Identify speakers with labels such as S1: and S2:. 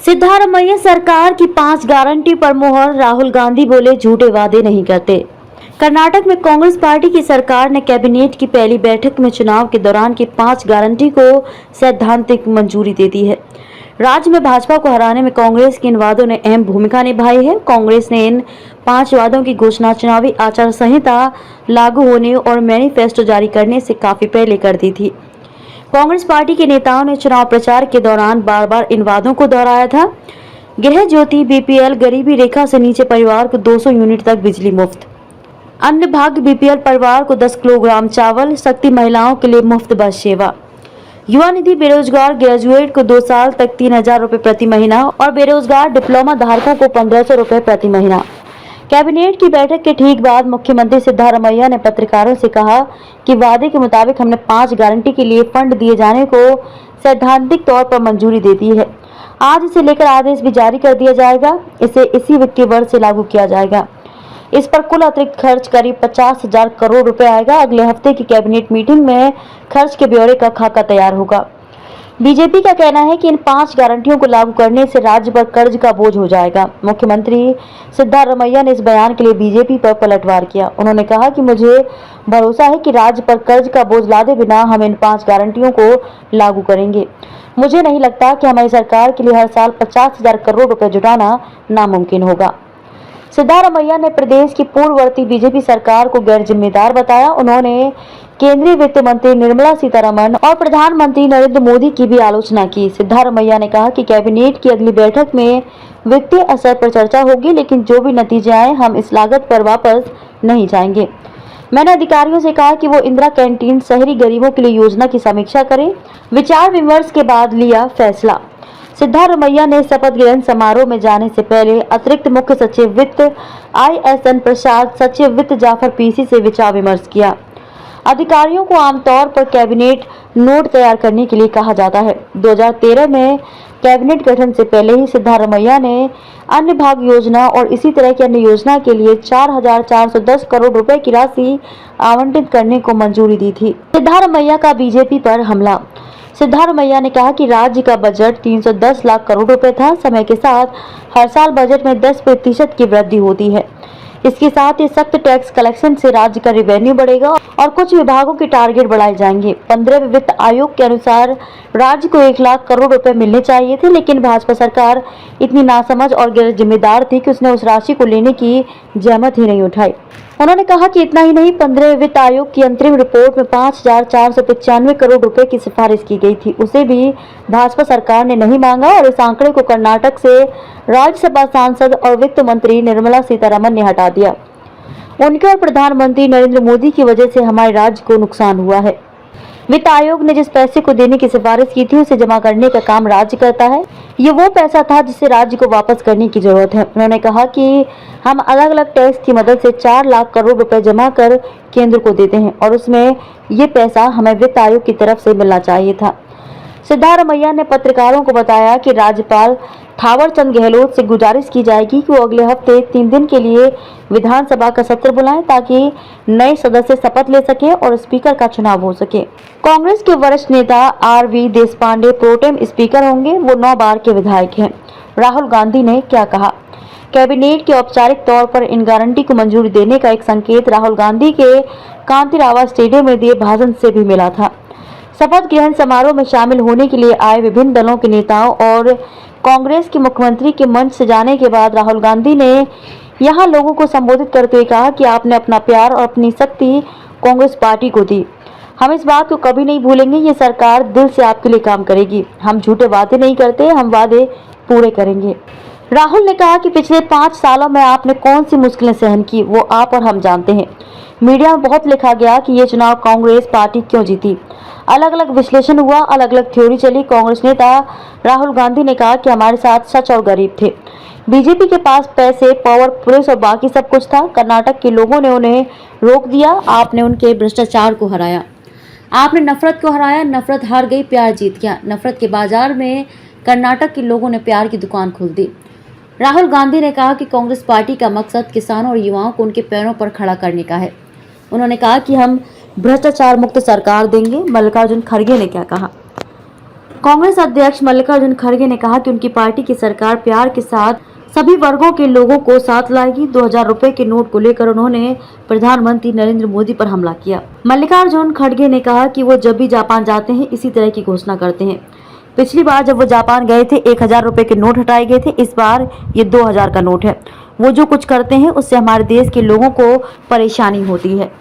S1: सिद्धारमैया सरकार की 5 गारंटी पर मुहर। राहुल गांधी बोले झूठे वादे नहीं करते। कर्नाटक में कांग्रेस पार्टी की सरकार ने कैबिनेट की पहली बैठक में चुनाव के दौरान की 5 गारंटी को सैद्धांतिक मंजूरी दे दी है। राज्य में भाजपा को हराने में कांग्रेस के इन वादों ने अहम भूमिका निभाई है। कांग्रेस ने इन 5 वादों की घोषणा चुनावी आचार संहिता लागू होने और मैनिफेस्टो जारी करने से काफी पहले कर दी थी। कांग्रेस पार्टी के नेताओं ने चुनाव प्रचार के दौरान बार बार इन वादों को दोहराया था। गृह ज्योति, बीपीएल, गरीबी रेखा से नीचे परिवार को 200 यूनिट तक बिजली मुफ्त, अन्य भाग्य बीपीएल परिवार को 10 किलोग्राम चावल, शक्ति महिलाओं के लिए मुफ्त बस सेवा, युवा निधि बेरोजगार ग्रेजुएट को 2 साल तक 3000 रुपए प्रति महीना और बेरोजगार डिप्लोमा धारकों को 1500 रुपए प्रति महीना। कैबिनेट की बैठक के ठीक बाद मुख्यमंत्री सिद्धारमैया ने पत्रकारों से कहा कि वादे के मुताबिक हमने 5 गारंटी के लिए फंड दिए जाने को सैद्धांतिक तौर पर मंजूरी दे दी है। आज इसे लेकर आदेश भी जारी कर दिया जाएगा। इसे इसी वित्तीय वर्ष से लागू किया जाएगा। इस पर कुल अतिरिक्त खर्च करीब 50,000 करोड़ रुपए आएगा। अगले हफ्ते की कैबिनेट मीटिंग में खर्च के ब्यौरे का खाका तैयार होगा। बीजेपी का कहना है कि इन 5 गारंटियों को लागू करने से राज्य पर कर्ज का बोझ हो जाएगा। मुख्यमंत्री सिद्धारमैया ने इस बयान के लिए बीजेपी पर पलटवार किया। उन्होंने कहा कि मुझे भरोसा है कि राज्य पर कर्ज का बोझ लादे बिना हम इन 5 गारंटियों को लागू करेंगे। मुझे नहीं लगता कि हमारी सरकार के लिए हर साल 50,000 करोड़ रुपए जुटाना नामुमकिन होगा। सिद्धारमैया ने प्रदेश की पूर्ववर्ती बीजेपी सरकार को गैर जिम्मेदार बताया। उन्होंने केंद्रीय वित्त मंत्री निर्मला सीतारमण और प्रधानमंत्री नरेंद्र मोदी की भी आलोचना की। सिद्धारमैया ने कहा कि कैबिनेट की अगली बैठक में वित्तीय असर पर चर्चा होगी, लेकिन जो भी नतीजे आए हम इस लागत पर वापस नहीं जाएंगे। मैंने अधिकारियों से कहा कि वो इंदिरा कैंटीन शहरी गरीबों के लिए योजना की समीक्षा करें। विचार विमर्श के बाद लिया फैसला। सिद्धारमैया ने शपथ ग्रहण समारोह में जाने से पहले अतिरिक्त मुख्य सचिव वित्त ISN प्रसाद, सचिव वित्त जाफर PC से विचार विमर्श किया। अधिकारियों को आमतौर पर कैबिनेट नोट तैयार करने के लिए कहा जाता है। 2013 में कैबिनेट गठन से पहले ही सिद्धारमैया ने अन्य भाग योजना और इसी तरह की अन्य योजना के लिए 4,410 करोड़ रुपए की राशि आवंटित करने को मंजूरी दी थी। सिद्धारमैया का बीजेपी पर हमला। सिद्धारमैया ने कहा कि राज्य का बजट 310 लाख करोड़ रुपए था। समय के साथ हर साल बजट में 10% की वृद्धि होती है। इसके साथ ही सख्त टैक्स कलेक्शन से राज्य का रेवेन्यू बढ़ेगा और कुछ विभागों के टारगेट बढ़ाए जाएंगे। 15वें वित्त आयोग के अनुसार राज्य को 1 लाख करोड़ रुपए मिलने चाहिए थे, लेकिन भाजपा सरकार इतनी नासमझ और गैर जिम्मेदार थी कि उसने उस राशि को लेने की जहमत ही नहीं उठाई। उन्होंने कहा कि इतना ही नहीं, 15वें वित्त आयोग की अंतरिम रिपोर्ट में 5,495 करोड़ रुपए की सिफारिश की गई थी। उसे भी भाजपा सरकार ने नहीं मांगा और इस आंकड़े को कर्नाटक से राज्यसभा सांसद और वित्त मंत्री निर्मला सीतारमण ने हटा दिया। उनके और प्रधानमंत्री नरेंद्र मोदी की वजह से हमारे राज्य को नुकसान हुआ है। वित्त आयोग ने जिस पैसे को देने की सिफारिश की थी उसे जमा करने का काम राज्य करता है। ये वो पैसा था जिसे राज्य को वापस करने की जरूरत है। उन्होंने कहा कि हम अलग अलग टैक्स की मदद से 4 लाख करोड़ रुपए जमा कर केंद्र को देते हैं और उसमें ये पैसा हमें वित्त आयोग की तरफ से मिलना चाहिए था। सिद्धारमैया ने पत्रकारों को बताया कि राज्यपाल थावरचंद गहलोत से गुजारिश की जाएगी कि वो अगले हफ्ते 3 दिन के लिए विधानसभा का सत्र बुलाएं ताकि नए सदस्य शपथ ले सके और स्पीकर का चुनाव हो सके। कांग्रेस के वरिष्ठ नेता RV देशपांडे प्रोटेम स्पीकर होंगे। वो 9 बार के विधायक हैं। राहुल गांधी ने क्या कहा? कैबिनेट के औपचारिक तौर पर इन गारंटी को मंजूरी देने का एक संकेत राहुल गांधी के कांतिरावा स्टेडियम में दिए भाषण से भी मिला था। शपथ ग्रहण समारोह में शामिल होने के लिए आए विभिन्न दलों के नेताओं और कांग्रेस के मुख्यमंत्री के मंच से जाने के बाद राहुल गांधी ने यहां लोगों को संबोधित करते हुए कहा कि आपने अपना प्यार और अपनी शक्ति कांग्रेस पार्टी को दी। हम इस बात को कभी नहीं भूलेंगे। ये सरकार दिल से आपके लिए काम करेगी। हम झूठे वादे नहीं करते, हम वादे पूरे करेंगे। राहुल ने कहा कि पिछले 5 सालों में आपने कौन सी मुश्किलें सहन की, वो आप और हम जानते हैं। मीडिया में बहुत लिखा गया कि ये चुनाव कांग्रेस पार्टी क्यों जीती। अलग अलग विश्लेषण हुआ, अलग अलग थ्योरी चली। कांग्रेस नेता राहुल गांधी ने कहा कि हमारे साथ सच और गरीब थे। बीजेपी के पास पैसे, पावर, पुलिस और बाकी सब कुछ था। कर्नाटक के लोगों ने उन्हें रोक दिया। आपने उनके भ्रष्टाचार को हराया। आपने नफरत को हराया। नफरत हार गई, प्यार जीत गया। नफरत के बाजार में कर्नाटक के लोगों ने प्यार की दुकान खोल दी। राहुल गांधी ने कहा कि कांग्रेस पार्टी का मकसद किसानों और युवाओं को उनके पैरों पर खड़ा करने का है। उन्होंने कहा कि हम भ्रष्टाचार मुक्त सरकार देंगे। मल्लिकार्जुन खड़गे ने क्या कहा? कांग्रेस अध्यक्ष मल्लिकार्जुन खड़गे ने कहा कि उनकी पार्टी की सरकार प्यार के साथ सभी वर्गों के लोगों को साथ लाएगी। 2000 रुपए के नोट को लेकर उन्होंने प्रधानमंत्री नरेंद्र मोदी पर हमला किया। मल्लिकार्जुन खड़गे ने कहा कि वो जब भी जापान जाते हैं इसी तरह की घोषणा करते हैं। पिछली बार जब वो जापान गए थे 1000 रुपए के नोट हटाए गए थे, इस बार ये 2000 का नोट है। वो जो कुछ करते हैं उससे हमारे देश के लोगों को परेशानी होती है।